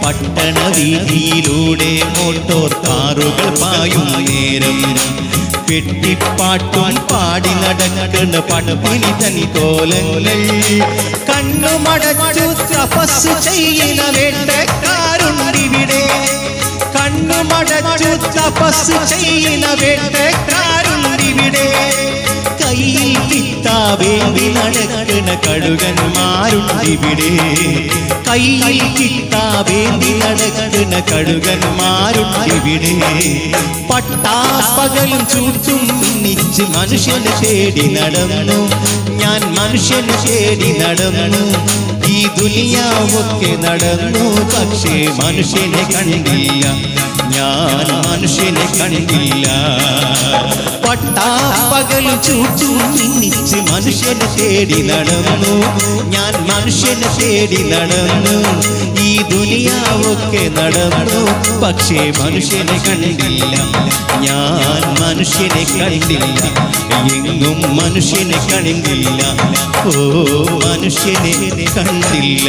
പട്ടണ വീതിയിലൂടെ motor കാറുകൾ പായും നേരം പെട്ടിപ്പാട്ടും പാടി നടക്കണ പടപ്പിനി തൻ കോലങ്ങൾ കണ്ണുമടച്ചു തപസ് ചെയ്യുന്ന വേട്ടക്കാരുണ്ടിവിടെ കണ്ണുമടച്ചു തപസ് ചെയ്യുന്ന വേട്ടക്കാരുണ്ടിവിടെ കയ്യിൽ കിത്താവേണ്ടി നടക്കണ കഴുകന്മാരുണ്ടിവിടെ കയ്യിൽ കിത്താവേണ്ടി നടക്കണ കഴുകന്മാരുണ്ടിവിടെ പട്ടാപ്പകലും ചൂട്ടും നിച്ച് മനുഷ്യനെ തേടി നടന്നു ഞാൻ മനുഷ്യനെ തേടി നടന്നു ഈ ദുനിയാവൊക്കെ നടന്നു പക്ഷേ മനുഷ്യനെ കണ്ടില്ല ഞാൻ മനുഷ്യനെ കണ്ടില്ല പട്ടാപ്പകലും ചൂട്ടും നിച്ച് മനുഷ്യനെ തേടി നടന്നു ഞാൻ മനുഷ്യനെ തേടി നടന്നു ഈ ദുനിയാവൊക്കെ നടന്നു പക്ഷേ മനുഷ്യനെ കണ്ടില്ല ഞാൻ മനുഷ്യനെ കണ്ടില്ല എങ്ങും മനുഷ്യനെ കണ്ടില്ല ഓ മനുഷ്യനെ കണ്ടില്ല